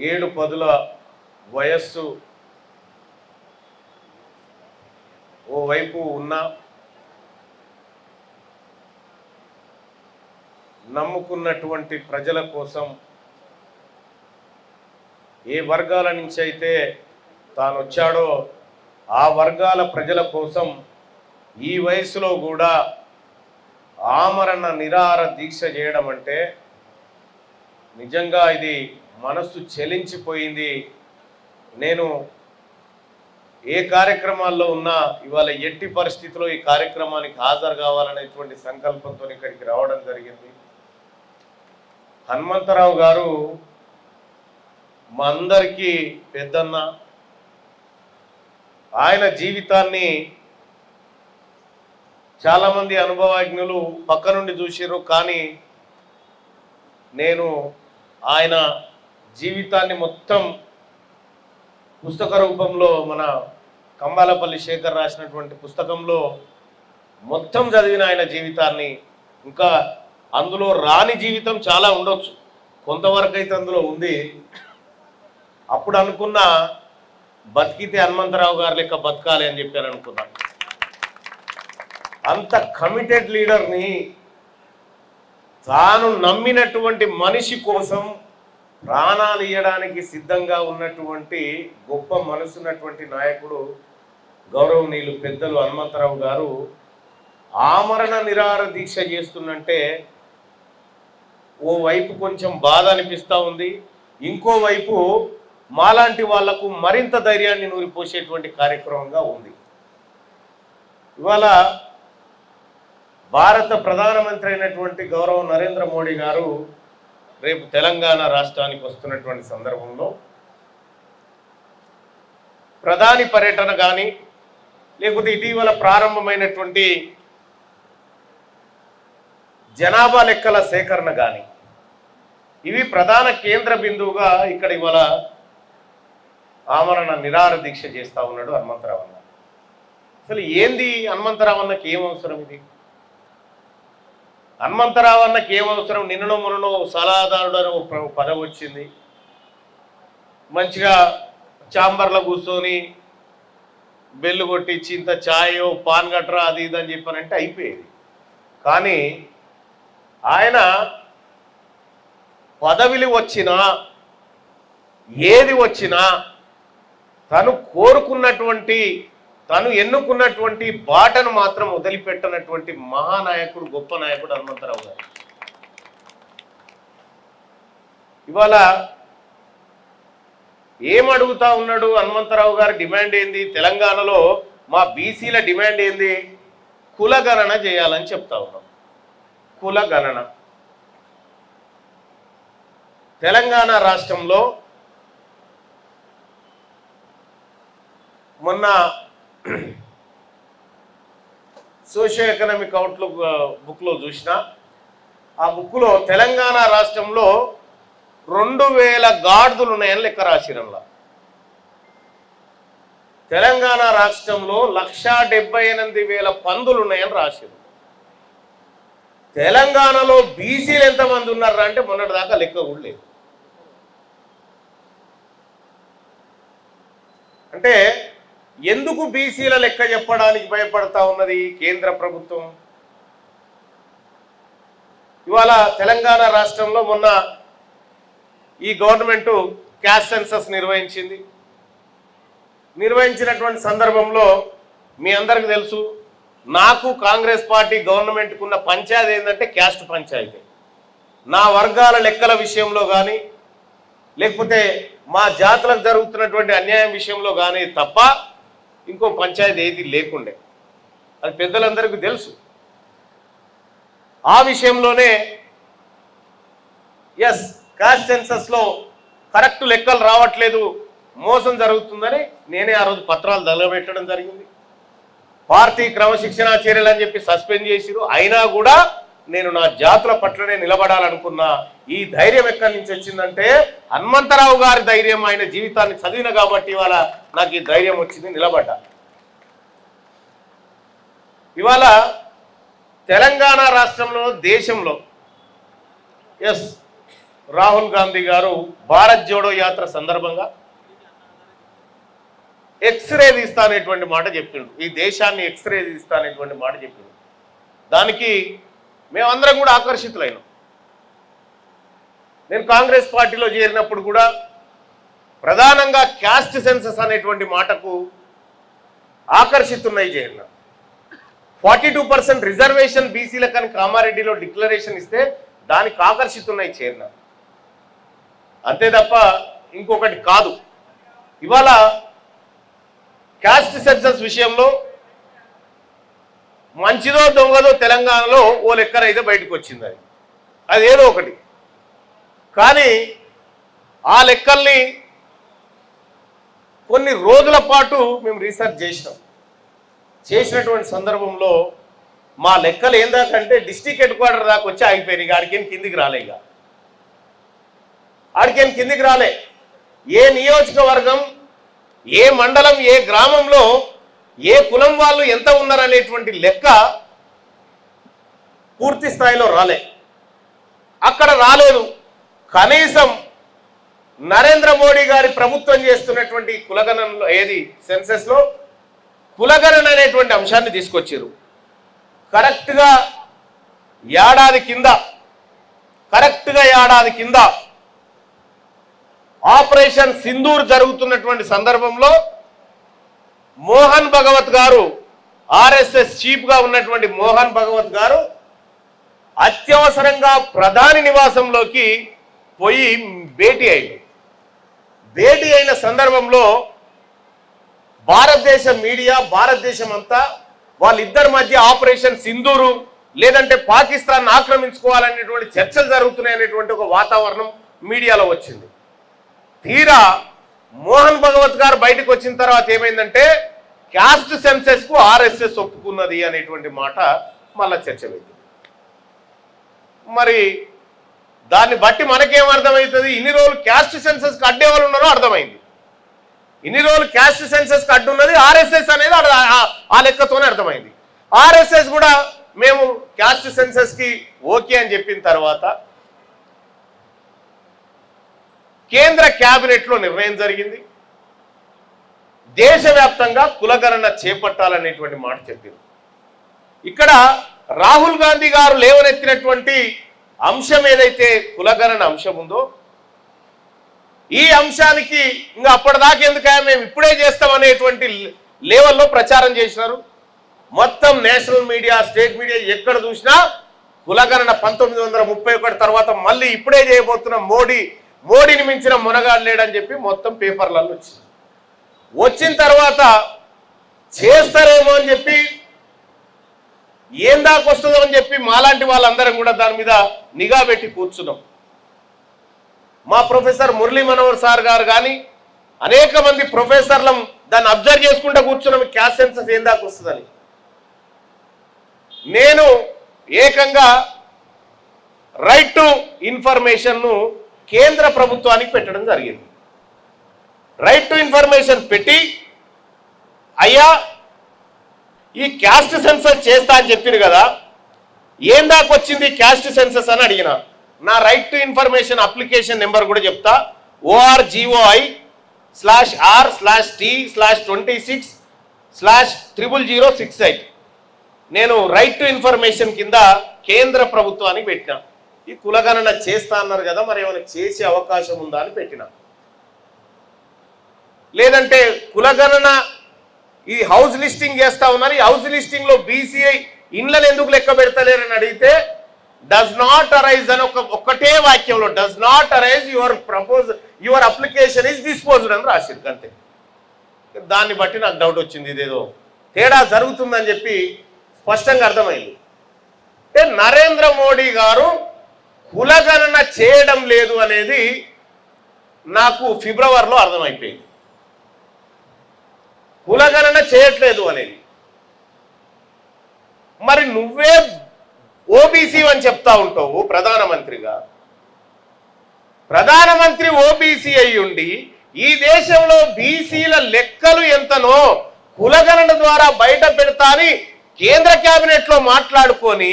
7-10 వయస్సు ఓవైపు ఉన్న నమ్ముకున్నటువంటి ప్రజల కోసం ఏ వర్గాల నుంచి అయితే తాను వచ్చాడో ఆ వర్గాల ప్రజల కోసం ఈ వయసులో కూడా ఆమరణ నిరాహార దీక్ష చేయడం అంటే నిజంగా ఇది మనస్సు చెలించిపోయింది. నేను ఏ కార్యక్రమాల్లో ఉన్నా ఇవాళ ఎట్టి పరిస్థితిలో ఈ కార్యక్రమానికి హాజరు కావాలనేటువంటి సంకల్పంతో ఇక్కడికి రావడం జరిగింది. హనుమంతరావు గారు మా అందరికీ పెద్దన్న. ఆయన జీవితాన్ని చాలామంది అనుభవజ్ఞులు పక్క నుండి చూసిర్రు, కానీ నేను ఆయన జీవితాన్ని మొత్తం పుస్తక రూపంలో మన కంబాలపల్లి శేఖర్ రాసినటువంటి పుస్తకంలో మొత్తం చదివిన ఆయన జీవితాన్ని. ఇంకా అందులో రాని జీవితం చాలా ఉండొచ్చు, కొంతవరకు అయితే అందులో ఉంది. అప్పుడు అనుకున్నా బతికితే హనుమంతరావు గారి లెక్క బతకాలి అని చెప్పాను అనుకున్నాను. అంత కమిటెడ్ లీడర్ని, తాను నమ్మినటువంటి మనిషి కోసం ప్రాణాలు ఇవ్వడానికి సిద్ధంగా ఉన్నటువంటి గొప్ప మనసున్నటువంటి నాయకుడు గౌరవనీయులు పెద్దలు హనుమంతరావు గారు ఆమరణ నిరాహార దీక్ష చేస్తున్నంటే ఓవైపు కొంచెం బాధ అనిపిస్తూ ఉంది, ఇంకోవైపు మాలాంటి వాళ్లకు మరింత ధైర్యాన్ని నూరిపోసేటువంటి కార్యక్రమంగా ఉంది. ఇవాళ భారత ప్రధానమంత్రి అయినటువంటి గౌరవ నరేంద్ర మోడీ గారు రేపు తెలంగాణ రాష్ట్రానికి వస్తున్నటువంటి సందర్భంలో ప్రధాని పర్యటన కానీ లేకపోతే ఇటీవల ప్రారంభమైనటువంటి జనాభా లెక్కల సేకరణ కానీ ఇవి ప్రధాన కేంద్ర బిందువుగా ఇక్కడ ఇవాళ ఆమరణ నిరాహార దీక్ష చేస్తూ ఉన్నాడు హనుమంతరావు అన్న. అసలు ఏంది హనుమంతరావు అన్నకి ఏం అవసరం? ఇది హనుమంతరావు అన్నకి ఏం అవసరం? నిన్ననో మొన్ననో సలహాదారుడు అని ఒక పదవి వచ్చింది, మంచిగా ఛాంబర్లో కూర్చొని బెల్లు కొట్టించి ఇంత ఛాయో పాన్ గట్రా అది ఇది అని చెప్పానంటే అయిపోయేది. కానీ ఆయన పదవిలు వచ్చినా ఏది వచ్చినా తను కోరుకున్నటువంటి, తను ఎన్నుకున్నటువంటి బాటను మాత్రం వదిలిపెట్టనటువంటి మహానాయకుడు, గొప్ప నాయకుడు హనుమంతరావు గారు. ఇవాళ ఏమడుగుతా ఉన్నాడు హనుమంతరావు గారి డిమాండ్ ఏంది? తెలంగాణలో మా బీసీల డిమాండ్ ఏంది? కులగణన చేయాలని చెప్తా ఉన్నాం. కులగణన తెలంగాణ రాష్ట్రంలో మొన్న సోషియో ఎకనామిక్ అవుట్లుక్ బుక్లో చూసిన, ఆ బుక్లో తెలంగాణ రాష్ట్రంలో 2000 గాడిదలు ఉన్నాయని లెక్క రాసిరంలా. తెలంగాణ రాష్ట్రంలో 1,78,000 పందులు ఉన్నాయని రాసిరు. తెలంగాణలో బీసీలు ఎంతమంది ఉన్నారా అంటే మొన్నటి దాకా లెక్క కూడా లేదు. అంటే ఎందుకు బీసీల లెక్క చెప్పడానికి భయపడతా ఉన్నది కేంద్ర ప్రభుత్వం? ఇవాళ తెలంగాణ రాష్ట్రంలో మొన్న ఈ గవర్నమెంటు క్యాస్ట్ సెన్సస్ నిర్వహించినటువంటి సందర్భంలో మీ అందరికీ తెలుసు, నాకు కాంగ్రెస్ పార్టీ గవర్నమెంట్కు ఉన్న పంచాయతీ ఏంటంటే క్యాస్ట్ పంచాయతీ. నా వర్గాల లెక్కల విషయంలో కానీ లేకపోతే మా జాతులకు జరుగుతున్నటువంటి అన్యాయం విషయంలో కానీ తప్ప ఇంకో పంచాయతీ ఏది లేకుండే, అది పెద్దలందరికీ తెలుసు. ఆ విషయంలోనే ఎస్ కాస్ట్ సెన్సస్లో కరెక్ట్ లెక్కలు రావట్లేదు, మోసం జరుగుతుందని నేనే ఆ రోజు పత్రాలు తగలబెట్టడం జరిగింది. పార్టీ క్రమశిక్షణా చర్యలు అని చెప్పి సస్పెండ్ చేసిరు. అయినా కూడా నేను నా జాతుల పట్లనే నిలబడాలనుకున్నా. ఈ ధైర్యం ఎక్కడి నుంచి వచ్చిందంటే హనుమంతరావు గారి ధైర్యం, ఆయన జీవితాన్ని చదివిన కాబట్టి ఇవాళ నాకు ఈ ధైర్యం వచ్చింది, నిలబడ్డా. ఇవాళ తెలంగాణ రాష్ట్రంలో, దేశంలో ఎస్ రాహుల్ గాంధీ గారు భారత్ జోడో యాత్ర సందర్భంగా ఎక్స్రే తీస్తా అనేటువంటి మాట చెప్పిండు. ఈ దేశాన్ని ఎక్స్రే తీస్తా అనేటువంటి మాట చెప్పిండు. దానికి మేమందరం కూడా ఆకర్షితులైనాం. నేను కాంగ్రెస్ పార్టీలో చేరినప్పుడు కూడా ప్రధానంగా క్యాస్ట్ సెన్సస్ అనేటువంటి మాటకు ఆకర్షితున్నాయి చేరిన. 42% రిజర్వేషన్ బీసీలకని కామారెడ్డిలో డిక్లరేషన్ ఇస్తే దానికి ఆకర్షితున్నాయి చేరిన. అంతే తప్ప ఇంకొకటి కాదు. ఇవాళ క్యాస్ట్ సెన్సస్ విషయంలో మంచిదో దొంగదో తెలంగాణలో ఓ లెక్కనైతే బయటకు వచ్చింది. అది ఏదో ఒకటి. కానీ ఆ లెక్కల్ని కొన్ని రోజుల పాటు మేము రీసెర్చ్ చేసినటువంటి సందర్భంలో మా లెక్కలు ఏందాకంటే డిస్ట్రిక్ట్ హెడ్ క్వార్టర్ దాకా వచ్చి ఆగిపోయినాయి. ఆడికేం కిందికి రాలే. ఆడికేం కిందికి రాలే. ఏ నియోజకవర్గం, ఏ మండలం, ఏ గ్రామంలో ఏ కులం వాళ్ళు ఎంత ఉన్నారనేటువంటి లెక్క పూర్తి స్థాయిలో రాలే. అక్కడ రాలేదు. కనీసం నరేంద్ర మోడీ గారి ప్రభుత్వం చేస్తున్నటువంటి కులగణనలో ఏది సెన్సెస్లో కులగణన అనేటువంటి అంశాన్ని తీసుకొచ్చారు. కరెక్ట్గా ఏడాది కింద ఆపరేషన్ సింధూర్ జరుగుతున్నటువంటి సందర్భంలో మోహన్ భగవత్ గారు, ఆర్ఎస్ఎస్ చీఫ్గా ఉన్నటువంటి మోహన్ భగవత్ గారు అత్యవసరంగా ప్రధాని నివాసంలోకి పోయి భేటీ అయిన సందర్భంలో భారతదేశ మీడియా, భారతదేశం అంతా వాళ్ళిద్దరి మధ్య ఆపరేషన్ సింధూరు లేదంటే పాకిస్తాన్ ఆక్రమించుకోవాలనేటువంటి చర్చలు జరుగుతున్నాయనేటువంటి ఒక వాతావరణం మీడియాలో వచ్చింది. తీరా మోహన్ భగవత్ గారు బయటకు వచ్చిన తర్వాత ఏమైందంటే క్యాస్ట్ సెన్సెస్ కు ఆర్ఎస్ఎస్ ఒప్పుకున్నది అనేటువంటి మాట మళ్ళా చర్చ పెట్టింది. మరి దాన్ని బట్టి మనకేం అర్థమవుతుంది? ఇన్ని రోజులు క్యాస్ట్ సెన్సెస్కి అడ్డే వాళ్ళు ఉన్నారో అర్థమైంది. ఇన్ని రోజులు క్యాస్ట్ సెన్సెస్కి అడ్డు ఉన్నది ఆర్ఎస్ఎస్ అనేది ఆ లెక్కతోనే అర్థమైంది. ఆర్ఎస్ఎస్ కూడా మేము క్యాస్ట్ సెన్సెస్కి ఓకే అని చెప్పిన తర్వాత కేంద్ర క్యాబినెట్లో నిర్ణయం జరిగింది. దేశవ్యాప్తంగా కులగణన చేపట్టాలనేటువంటి మాట చెప్పింది. ఇక్కడ రాహుల్ గాంధీ గారు లేవనెత్తినటువంటి అంశం ఏదైతే కులగణన అంశం ఉందో ఈ అంశానికి ఇంకా అప్పటిదాకా ఎందుకయ్యా మేము ఇప్పుడే చేస్తామనేటువంటి లెవెల్లో ప్రచారం చేసినారు. మొత్తం నేషనల్ మీడియా, స్టేట్ మీడియా ఎక్కడ చూసినా కులగణన 1931 తర్వాత మళ్ళీ ఇప్పుడే చేయబోతున్న మోడీని మించిన మునగాడు లేడని చెప్పి మొత్తం పేపర్లలో వచ్చిన తర్వాత చేస్తారేమో అని చెప్పి ఏం దాకొస్తుందో అని చెప్పి మాలాంటి వాళ్ళందరం కూడా దాని మీద నిఘా పెట్టి కూర్చున్నాం. మా ప్రొఫెసర్ మురళీ మనోహర్ సార్ గారు కానీ అనేక మంది ప్రొఫెసర్లం దాన్ని అబ్జర్వ్ చేసుకుంటూ కూర్చున్నాం క్యాస్ట్ సెన్సస్ ఏం దాకా వస్తుందని. నేను ఏకంగా రైట్ టు ఇన్ఫర్మేషన్ను కేంద్ర ప్రభుత్వానికి పెట్టడం జరిగింది. రైట్ టు ఇన్ఫర్మేషన్ పెట్టి అయ్యా ఈ క్యాస్ట్ సెన్సస్ చేస్తా అని చెప్పారు కదా, ఏం దాకా వచ్చింది క్యాస్ట్ సెన్సస్ అని అడిగిన. నా right to information application number కూడా చెప్తా, ORGOI/R/T/26/00068. నేను రైట్ టు ఇన్ఫర్మేషన్ కింద కేంద్ర ప్రభుత్వానికి పెట్టిన. ఈ కులగణన చేస్తా అన్నారు కదా, మరి ఏమైనా చేసే అవకాశం ఉందా అని పెట్టిన. లేదంటే కులగణన ఈ హౌస్ లిస్టింగ్ చేస్తా ఉన్నారు, ఈ హౌస్ లిస్టింగ్ లో బీసీఐ ఇండ్లను ఎందుకు లెక్క పెడతలేరని అడిగితే డస్ నాట్ అరైజ్ అని ఒక్కటే వాక్యంలో does not arise your application is disposed అని రాసిరు అంతే. దాన్ని బట్టి నాకు డౌట్ వచ్చింది, ఇదేదో తేడా జరుగుతుందని చెప్పి స్పష్టంగా అర్థమైంది. అంటే నరేంద్ర మోడీ గారు కులగణన చేయడం లేదు అనేది నాకు ఫిబ్రవరిలో అర్థమైపోయింది. కులగణన చేయట్లేదు అనేది. మరి నువ్వే ఓబీసీ అని చెప్తా ఉంటావు ప్రధానమంత్రిగా. ప్రధానమంత్రి ఓబీసీ అయ్యుండి ఈ దేశంలో బీసీల లెక్కలు ఎంతనో కులగణన ద్వారా బయట పెడతా అని కేంద్ర క్యాబినెట్లో మాట్లాడుకొని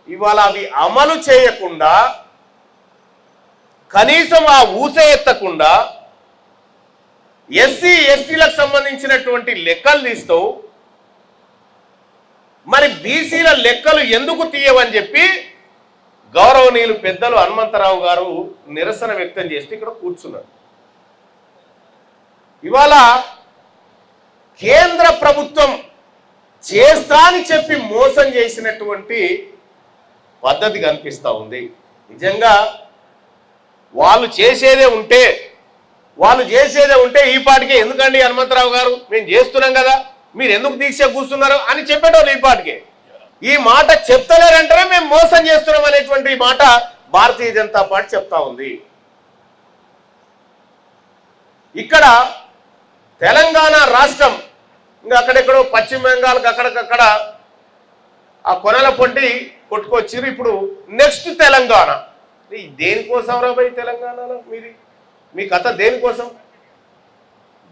ఇవాళ అవి అమలు చేయకుండా కనీసం ఆ ఊసే ఎత్తకుండా ఎస్సీ ఎస్టీలకు సంబంధించినటువంటి లెక్కలు తీస్తావు, మరి బీసీల లెక్కలు ఎందుకు తీయవని చెప్పి గౌరవనీయులు పెద్దలు హనుమంతరావు గారు నిరసన వ్యక్తం చేస్తూ ఇక్కడ కూర్చున్నారు. ఇవాళ కేంద్ర ప్రభుత్వం చేస్తా అని చెప్పి మోసం చేసినటువంటి పద్ధతి కనిపిస్తూ ఉంది. నిజంగా వాళ్ళు చేసేదే ఉంటే ఈ పాటికే ఎందుకండి హనుమంతరావు గారు మేము చేస్తున్నాం కదా మీరు ఎందుకు దీక్ష కూర్చున్నారు అని చెప్పేటోళ్ళు ఈ పాటికే. ఈ మాట చెప్తలేరంటేనే మేము మోసం చేస్తున్నాం అనేటువంటి మాట భారతీయ జనతా పార్టీ చెప్తా ఉంది. ఇక్కడ తెలంగాణ రాష్ట్రం ఇంకా అక్కడెక్కడో పశ్చిమ బెంగాల్కి అక్కడికక్కడ ఆ కొనల పొంటి కొట్టుకొచ్చారు. ఇప్పుడు నెక్స్ట్ తెలంగాణ. దేనికోసం రాబోయే తెలంగాణలో మీ కథ దేనికోసం?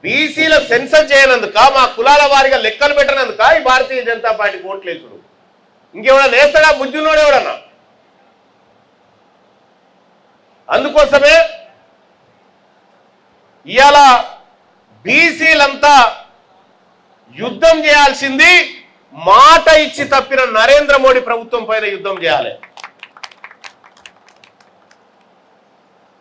బీసీల సెన్సస్ చేయనందుక, మా కులాల వారిగా లెక్కలు పెట్టనందుక ఈ భారతీయ జనతా పార్టీ ఓట్లేసుడు. ఇంకెవడన్నా వేస్తాడా బుద్ధిన్నోడు ఎవడన్నా? అందుకోసమే ఇవాళ బీసీలంతా యుద్ధం చేయాల్సింది మాట ఇచ్చి తప్పిన నరేంద్ర మోడీ ప్రభుత్వం పైన యుద్ధం చేయాలి.